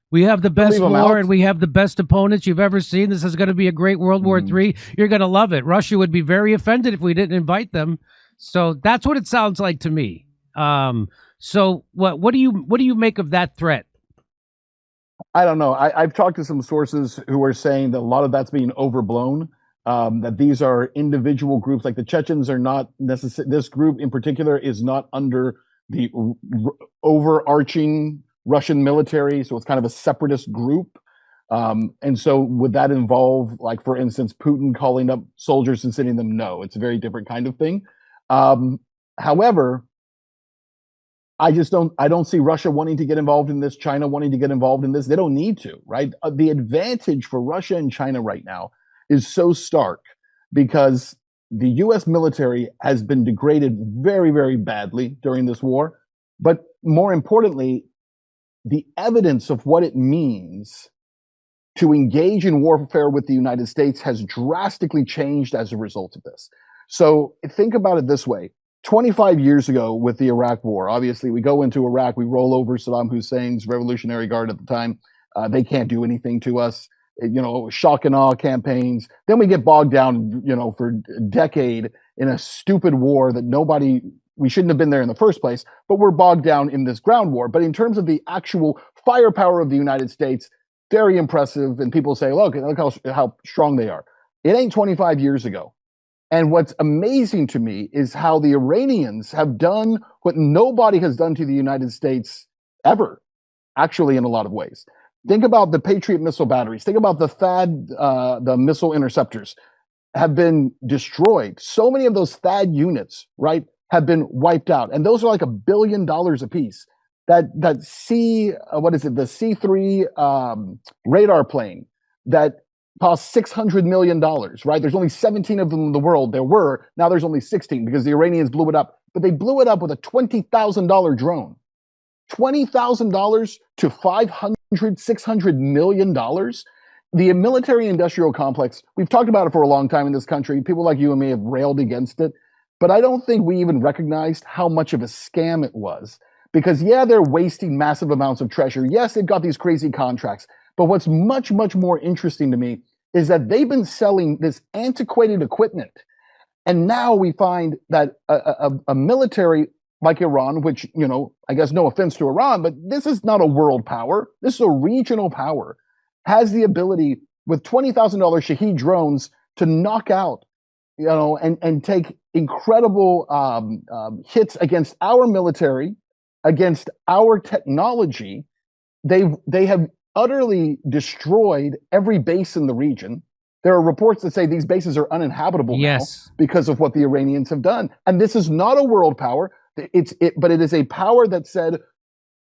We have the best war and we have the best opponents you've ever seen. This is going to be a great World War III. You're going to love it. Russia would be very offended if we didn't invite them. So that's what it sounds like to me. So what do you make of that threat? I don't know. I've talked to some sources who are saying that a lot of that's being overblown. That these are individual groups, like the Chechens are not necessarily, this group in particular is not under the overarching Russian military, so it's kind of a separatist group. And so would that involve, like, for instance, Putin calling up soldiers and sending them? No, it's a very different kind of thing. However, I don't see Russia wanting to get involved in this, China wanting to get involved in this. They don't need to, right? The advantage for Russia and China right now is so stark because the US military has been degraded very, very badly during this war. But more importantly, the evidence of what it means to engage in warfare with the United States has drastically changed as a result of this. So think about it this way. 25 years ago with the Iraq War, obviously we go into Iraq, we roll over Saddam Hussein's Revolutionary Guard at the time. They can't do anything to us, shock and awe campaigns. Then we get bogged down, for a decade in a stupid war that we shouldn't have been there in the first place, but we're bogged down in this ground war. But in terms of the actual firepower of the United States, very impressive. And people say, look how strong they are. It ain't 25 years ago. And what's amazing to me is how the Iranians have done what nobody has done to the United States ever, actually, in a lot of ways. Think about the Patriot missile batteries. Think about the THAAD, the missile interceptors have been destroyed. So many of those THAAD units, right, have been wiped out. And those are like $1 billion a piece. The C-3 radar plane that cost $600 million, right? There's only 17 of them in the world. Now there's only 16 because the Iranians blew it up. But they blew it up with a $20,000 drone. $20,000 to $600 million. The military industrial complex, we've talked about it for a long time in this country. People like you and me have railed against it. But I don't think we even recognized how much of a scam it was. Because, they're wasting massive amounts of treasure. Yes, they've got these crazy contracts. But what's much, much more interesting to me is that they've been selling this antiquated equipment. And now we find that a military like Iran, which, I guess no offense to Iran, but this is not a world power. This is a regional power, has the ability with $20,000 Shahed drones to knock out, and take incredible hits against our military, against our technology. They have utterly destroyed every base in the region. There are reports that say these bases are uninhabitable now because of what the Iranians have done. And this is not a world power. But it is a power that said,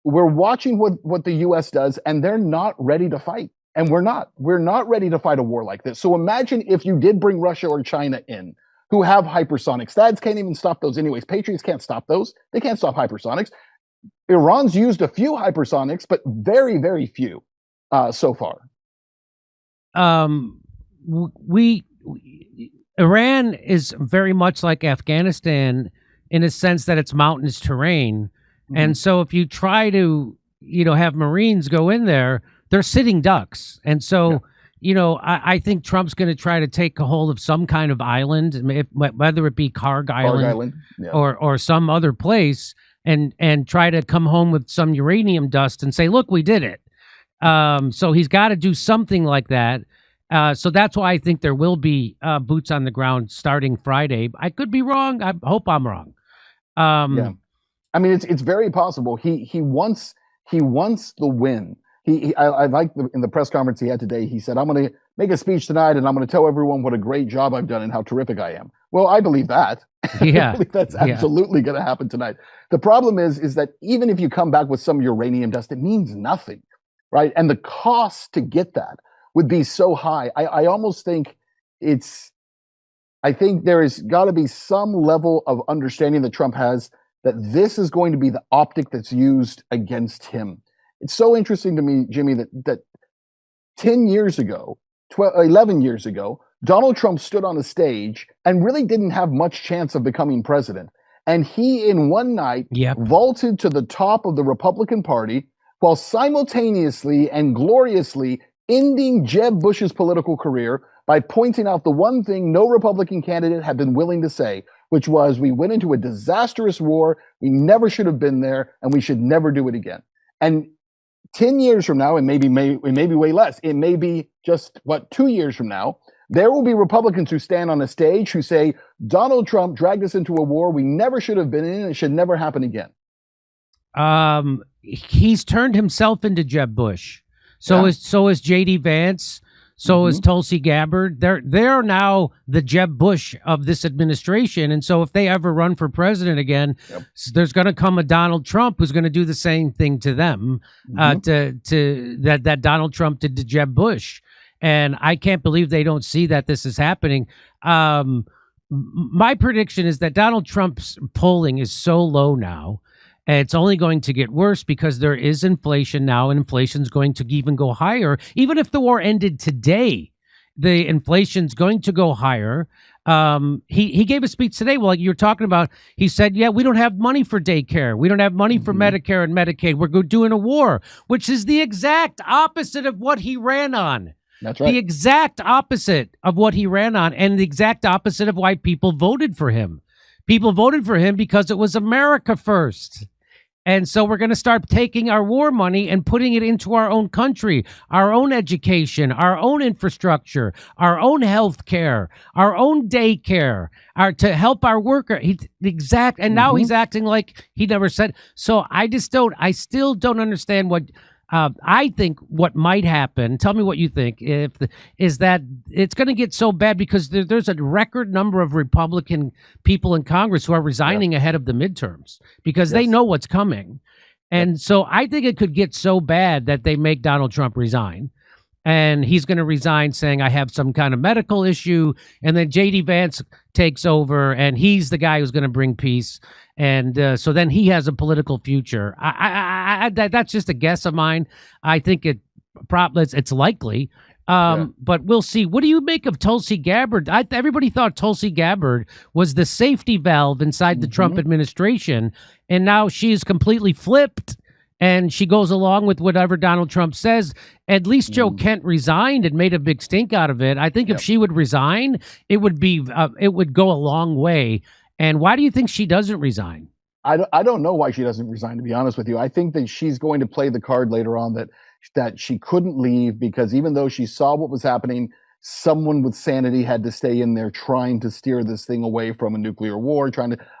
we're watching what the U.S. does, and they're not ready to fight. And we're not. We're not ready to fight a war like this. So imagine if you did bring Russia or China in, who have hypersonics. THAADs can't even stop those anyways. Patriots can't stop those. They can't stop hypersonics. Iran's used a few hypersonics, but very, very few so far. Iran is very much like Afghanistan in a sense that it's mountainous terrain. Mm-hmm. And so if you try to, have Marines go in there, they're sitting ducks. And so, I think Trump's going to try to take a hold of some kind of island, whether it be Karg Island. Or some other place, and try to come home with some uranium dust and say, look, we did it. So he's got to do something like that. So that's why I think there will be boots on the ground starting Friday. I could be wrong. I hope I'm wrong. I mean, it's very possible. He wants the win. I like in the press conference he had today. He said, "I'm going to make a speech tonight, and I'm going to tell everyone what a great job I've done and how terrific I am." Well, I believe that. Yeah, I believe that's absolutely going to happen tonight. The problem is that even if you come back with some uranium dust, it means nothing, right? And the cost to get that would be so high. I almost think I think there has got to be some level of understanding that Trump has that this is going to be the optic that's used against him. It's so interesting to me, Jimmy, that 10 years ago, 11 years ago, Donald Trump stood on a stage and really didn't have much chance of becoming president. And he, in one night, vaulted to the top of the Republican Party while simultaneously and gloriously ending Jeb Bush's political career by pointing out the one thing no Republican candidate had been willing to say, which was, we went into a disastrous war, we never should have been there, and we should never do it again. And 10 years from now, it may be way less, it may be just, 2 years from now, there will be Republicans who stand on a stage who say, Donald Trump dragged us into a war we never should have been in, and it should never happen again. He's turned himself into Jeb Bush. So is J.D. Vance. So is Tulsi Gabbard. They're now the Jeb Bush of this administration. And so if they ever run for president again, there's going to come a Donald Trump who's going to do the same thing to them, that Donald Trump did to Jeb Bush. And I can't believe they don't see that this is happening. My prediction is that Donald Trump's polling is so low now, And it's only going to get worse because there is inflation now, and inflation's going to even go higher. Even if the war ended today, the inflation's going to go higher. He gave a speech today, well, like you're talking about. He said, yeah, we don't have money for daycare. We don't have money for Medicare and Medicaid. We're doing a war, which is the exact opposite of what he ran on. That's right. The exact opposite of what he ran on, and the exact opposite of why people voted for him. People voted for him because it was America first. And so we're going to start taking our war money and putting it into our own country, our own education, our own infrastructure, our own health care, our own daycare, to help our worker. And now he's acting like he never said. So I still don't understand what, I think what might happen, tell me what you think, is that it's going to get so bad because there's a record number of Republican people in Congress who are resigning ahead of the midterms because they know what's coming. And so I think it could get so bad that they make Donald Trump resign. And he's going to resign saying, I have some kind of medical issue. And then J.D. Vance takes over, and he's the guy who's going to bring peace. And so then he has a political future. That's just a guess of mine. I think it's likely. But we'll see. What do you make of Tulsi Gabbard? Everybody thought Tulsi Gabbard was the safety valve inside the Trump administration. And now she's completely flipped. And she goes along with whatever Donald Trump says. At least Joe Kent resigned and made a big stink out of it. I think if she would resign, it would go a long way. And why do you think she doesn't resign? I don't know why she doesn't resign, to be honest with you. I think that she's going to play the card later on that she couldn't leave because even though she saw what was happening, someone with sanity had to stay in there trying to steer this thing away from a nuclear war.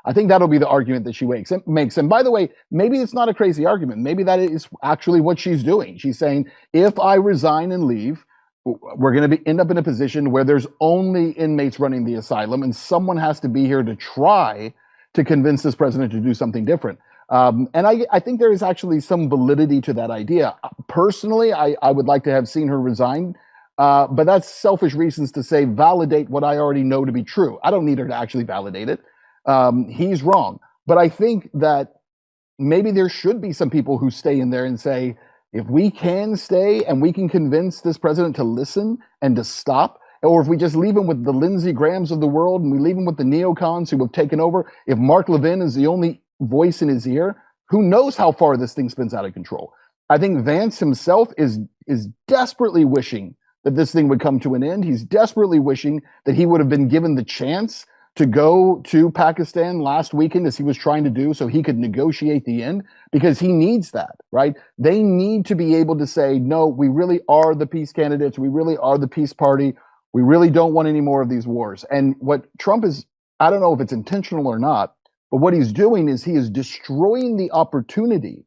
I think that'll be the argument that she makes. And by the way, maybe it's not a crazy argument. Maybe that is actually what she's doing. She's saying, if I resign and leave, we're going to end up in a position where there's only inmates running the asylum, and someone has to be here to try to convince this president to do something different. And I think there is actually some validity to that idea. Personally, I would like to have seen her resign, but that's selfish reasons to say validate what I already know to be true. I don't need her to actually validate it. He's wrong. But I think that maybe there should be some people who stay in there and say, if we can stay and we can convince this president to listen and to stop, or if we just leave him with the Lindsey Grahams of the world and we leave him with the neocons who have taken over, if Mark Levin is the only voice in his ear, who knows how far this thing spins out of control. I think Vance himself is desperately wishing that this thing would come to an end. He's desperately wishing that he would have been given the chance to go to Pakistan last weekend as he was trying to do so he could negotiate the end, because he needs that, right? They need to be able to say, no, we really are the peace candidates. We really are the peace party. We really don't want any more of these wars. And what Trump is, I don't know if it's intentional or not, but what he's doing is he is destroying the opportunity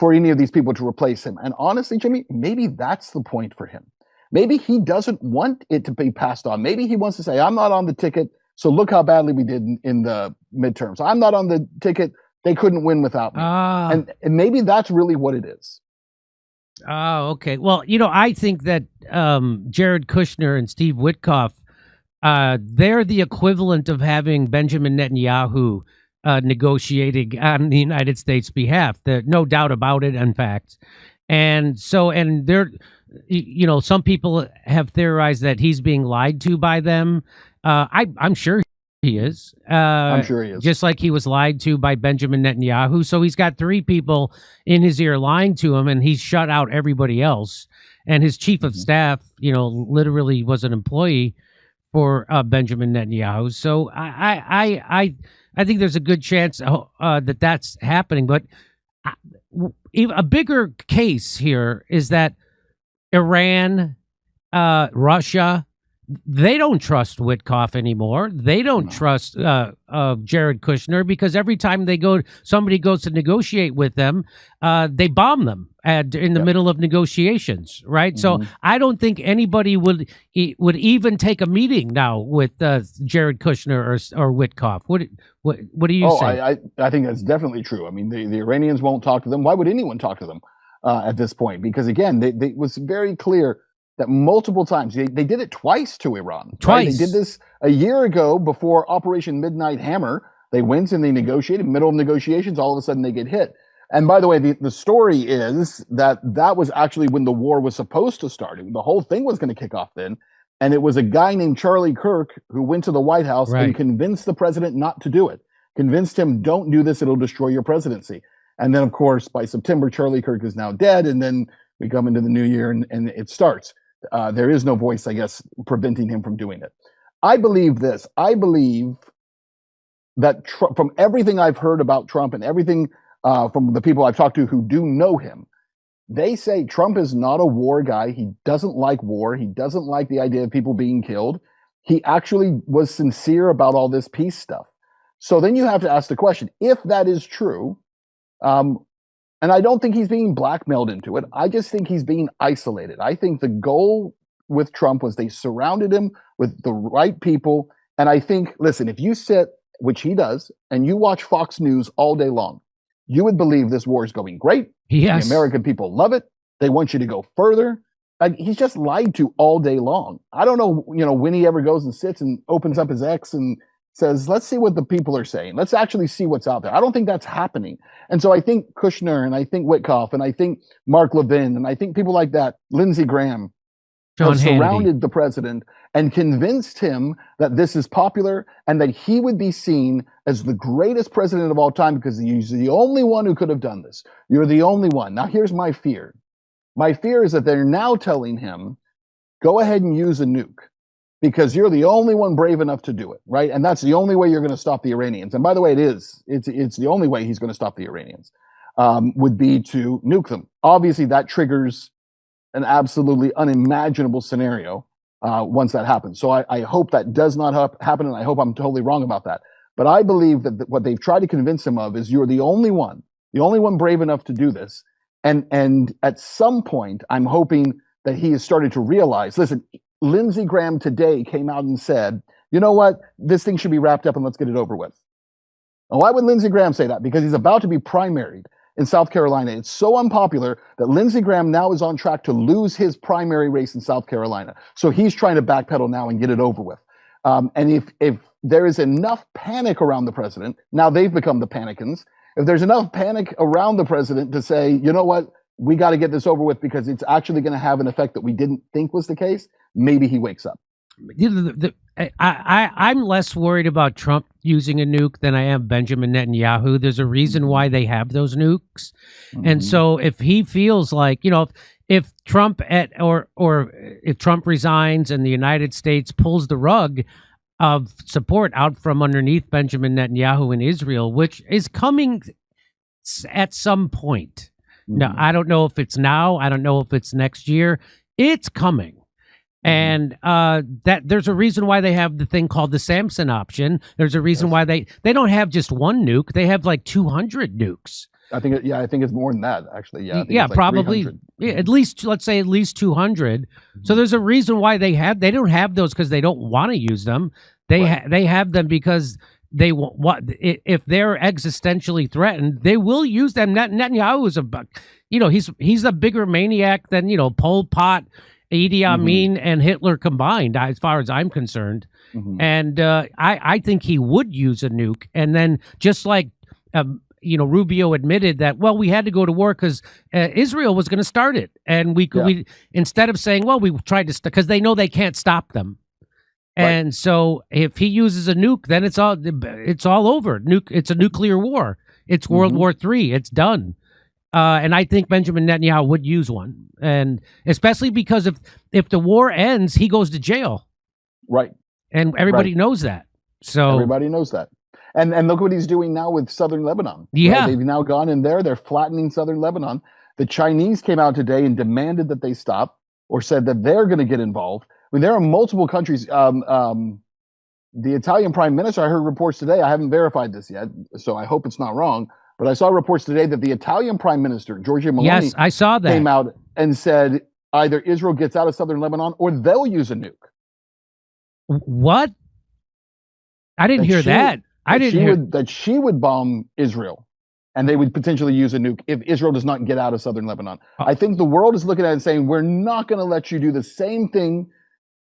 for any of these people to replace him. And honestly, Jimmy, maybe that's the point for him. Maybe he doesn't want it to be passed on. Maybe he wants to say, I'm not on the ticket, so look how badly we did in the midterms. I'm not on the ticket. They couldn't win without me. And maybe that's really what it is. Oh, okay. Well, I think that Jared Kushner and Steve Witkoff, they're the equivalent of having Benjamin Netanyahu negotiating on the United States' behalf. There's no doubt about it, in fact. And they're, some people have theorized that he's being lied to by them. I'm sure he is. I'm sure he is. Just like he was lied to by Benjamin Netanyahu. So he's got three people in his ear lying to him, and he's shut out everybody else. And his chief of staff, literally was an employee for Benjamin Netanyahu. So I think there's a good chance that that's happening. But a bigger case here is that Iran, Russia, they don't trust Witkoff anymore. They don't trust Jared Kushner, because every time somebody goes to negotiate with them, they bomb them in the middle of negotiations, right? So I don't think anybody would even take a meeting now with Jared Kushner or Witkoff. What do you say? I think that's definitely true. I mean, the Iranians won't talk to them. Why would anyone talk to them at this point? Because again, it was very clear that multiple times, they did it twice to Iran. Twice. Right? They did this a year ago before Operation Midnight Hammer, They went and they negotiated. Middle of negotiations, all of a sudden they get hit. And by the way, the story is that was actually when the war was supposed to start. The whole thing was going to kick off then. And it was a guy named Charlie Kirk who went to the White House and convinced the president not to do it. Convinced him, don't do this, it'll destroy your presidency. And then, of course, by September, Charlie Kirk is now dead. And then we come into the new year and it starts. There is no voice, I guess, preventing him from doing it. I believe this. I believe that from everything I've heard about Trump and everything from the people I've talked to who do know him, they say Trump is not a war guy. He doesn't like war. He doesn't like the idea of people being killed. He actually was sincere about all this peace stuff. So then you have to ask the question, if that is true, and I don't think he's being blackmailed into it. I just think he's being isolated. I think the goal with Trump was they surrounded him with the right people. And I think, listen, if you sit, which he does, and you watch Fox News all day long, you would believe this war is going great. Yes. The American people love it. They want you to go further. He's just lied to all day long. I don't know, when he ever goes and sits and opens up his X and says, let's see what the people are saying. Let's actually see what's out there. I don't think that's happening. And so I think Kushner and I think Witkoff and I think Mark Levin and I think people like that, Lindsey Graham, have surrounded the president and convinced him that this is popular and that he would be seen as the greatest president of all time because he's the only one who could have done this. You're the only one. Now, here's my fear. My fear is that they're now telling him, go ahead and use a nuke because you're the only one brave enough to do it, right? And that's the only way you're going to stop the Iranians. And by the way, it's the only way he's going to stop the Iranians would be to nuke them. Obviously, that triggers an absolutely unimaginable scenario once that happens. So I hope that does not happen, and I hope I'm totally wrong about that. But I believe that what they've tried to convince him of is you're the only one brave enough to do this. And at some point, I'm hoping that he has started to realize, listen, Lindsey Graham today came out and said, you know what, this thing should be wrapped up and let's get it over with. Now, why would Lindsey Graham say that? Because he's about to be primaried in South Carolina. It's so unpopular that Lindsey Graham now is on track to lose his primary race in South Carolina. So he's trying to backpedal now and get it over with. And if there is enough panic around the president, now they've become the panicans. If there's enough panic around the president to say, you know what, we got to get this over with because it's actually going to have an effect that we didn't think was the case, maybe he wakes up. I'm less worried about Trump using a nuke than I am Benjamin Netanyahu. There's a reason why they have those nukes. And so if he feels like, if Trump or if Trump resigns and the United States pulls the rug of support out from underneath Benjamin Netanyahu in Israel, which is coming at some point. Now, I don't know if it's now. I don't know if it's next year. It's coming. And that there's a reason why they have the thing called the Samson option. There's a reason why they don't have just one nuke. They have like 200 nukes. I think it's more than that, actually. Yeah, like probably. Yeah, at least, let's say at least 200. So there's a reason why they don't have those because they don't want to use them. They have them because they want. If they're existentially threatened, they will use them. Netanyahu is he's a bigger maniac than Pol Pot, Idi Amin, and Hitler combined, as far as I'm concerned. And I think he would use a nuke, and then just like. Rubio admitted that, well, we had to go to war because Israel was going to start it. And we instead of saying, well, we tried to, because they know they can't stop them. And so if he uses a nuke, then it's all over. It's a nuclear war. It's World War III. It's done. And I think Benjamin Netanyahu would use one. And especially because if the war ends, he goes to jail. Right. And everybody knows that. So everybody knows that. And look what he's doing now with southern Lebanon. Yeah. Right? They've now gone in there. They're flattening southern Lebanon. The Chinese came out today and demanded that they stop or said that they're going to get involved. I mean, there are multiple countries. The Italian prime minister, I heard reports today. I haven't verified this yet, so I hope it's not wrong. But I saw reports today that the Italian prime minister, Giorgia Meloni, yes, I saw that, came out and said either Israel gets out of southern Lebanon or they'll use a nuke. What? I didn't hear that. That she would bomb Israel and they would potentially use a nuke if Israel does not get out of southern Lebanon. I think the world is looking at it and saying, we're not going to let you do the same thing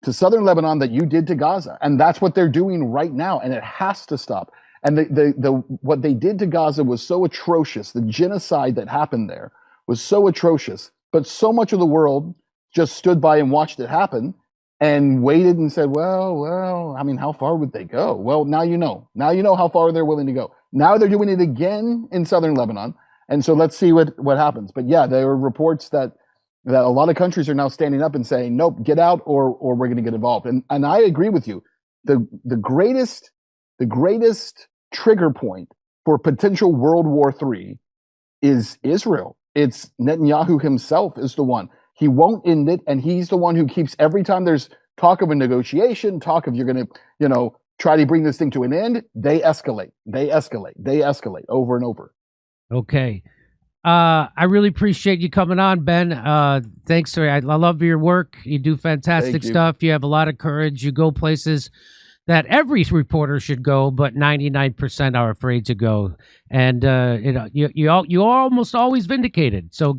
to southern Lebanon that you did to Gaza. And that's what they're doing right now. And it has to stop. And the what they did to Gaza was so atrocious. The genocide that happened there was so atrocious. But so much of the world just stood by and watched it happen and waited and said, well, I mean, how far would they go? Well, now you know. Now you know how far they're willing to go. Now they're doing it again in southern Lebanon. And so let's see what happens. But yeah, there are reports that a lot of countries are now standing up and saying, nope, get out or we're going to get involved. And I agree with you. The greatest trigger point for potential World War III is Israel. It's Netanyahu himself is the one. He won't end it, and he's the one who keeps, every time there's talk of a negotiation, talk of you're going to, try to bring this thing to an end, they escalate over and over. Okay. I really appreciate you coming on, Ben. Thanks. I love your work. You do fantastic stuff. You have a lot of courage. You go places that every reporter should go, but 99% are afraid to go. And you almost always vindicated. So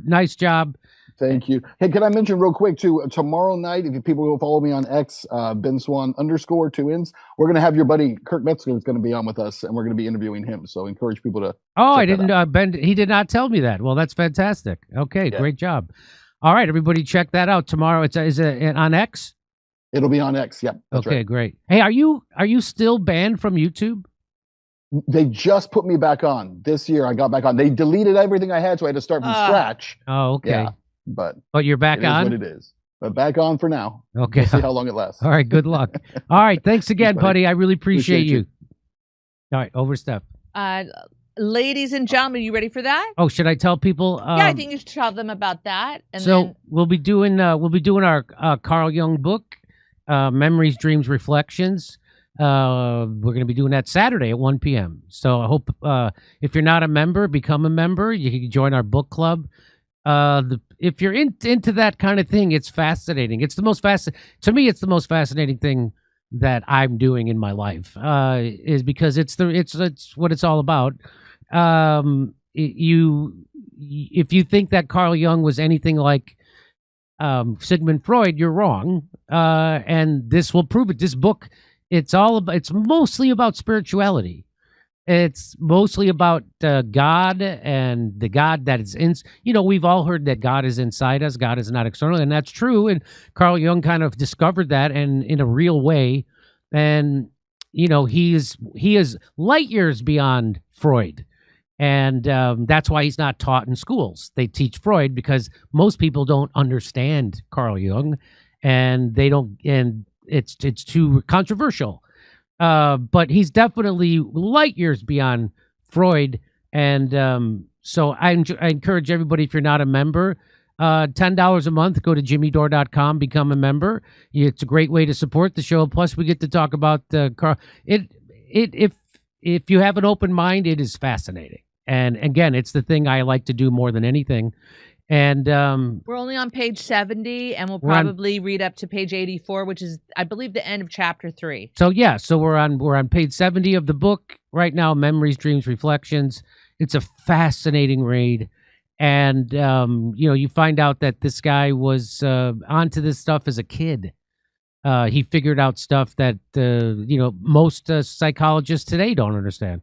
nice job. Thank you. Hey, can I mention real quick too? Tomorrow night, if people will follow me on X, Ben Swan _ 2 ins, we're going to have your buddy Kirk Metzger is going to be on with us, and we're going to be interviewing him. So encourage people to. Oh, I didn't. Ben, he did not tell me that. Well, that's fantastic. Okay, great job. All right, everybody, check that out tomorrow. Is it on X? It'll be on X. Yep. Okay, right. Great. Hey, are you still banned from YouTube? They just put me back on this year. I got back on. They deleted everything I had, so I had to start from scratch. Oh, okay. Yeah. But you're back on? It is what it is. But back on for now. Okay. We'll see how long it lasts. All right. Good luck. All right. Thanks again, buddy. I really appreciate you. All right. Over, Steph. Ladies and gentlemen, you ready for that? Oh, should I tell people? Yeah, I think you should tell them about that. And so then we'll be doing our Carl Jung book, Memories, Dreams, Reflections. We're going to be doing that Saturday at 1 p.m. So I hope if you're not a member, become a member. You can join our book club. If you're into that kind of thing, it's fascinating. It's the most to me, it's the most fascinating thing that I'm doing in my life, is because it's what it's all about. If you think that Carl Jung was anything like Sigmund Freud, you're wrong. And this will prove it. This book, it's mostly about spirituality. It's mostly about God and the God that is in. We've all heard that God is inside us. God is not external, and that's true. And Carl Jung kind of discovered that, and in a real way. And he is light years beyond Freud, and that's why he's not taught in schools. They teach Freud because most people don't understand Carl Jung, and they don't, and it's too controversial. But he's definitely light years beyond Freud. And so I encourage everybody, if you're not a member, $10 a month, go to jimmydore.com, become a member. It's a great way to support the show. Plus, we get to talk about Carl. If you have an open mind, it is fascinating. And again, it's the thing I like to do more than anything. And we're only on page 70, and we'll probably read up to page 84, which is, I believe, the end of chapter 3. So yeah, so we're on page 70 of the book right now. Memories, Dreams, Reflections. It's a fascinating read, and you find out that this guy was onto this stuff as a kid. He figured out stuff that most psychologists today don't understand.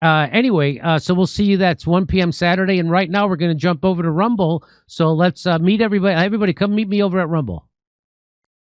Anyway, so we'll see you. That's 1 p.m. Saturday. And right now we're going to jump over to Rumble. So let's meet everybody. Everybody come meet me over at Rumble.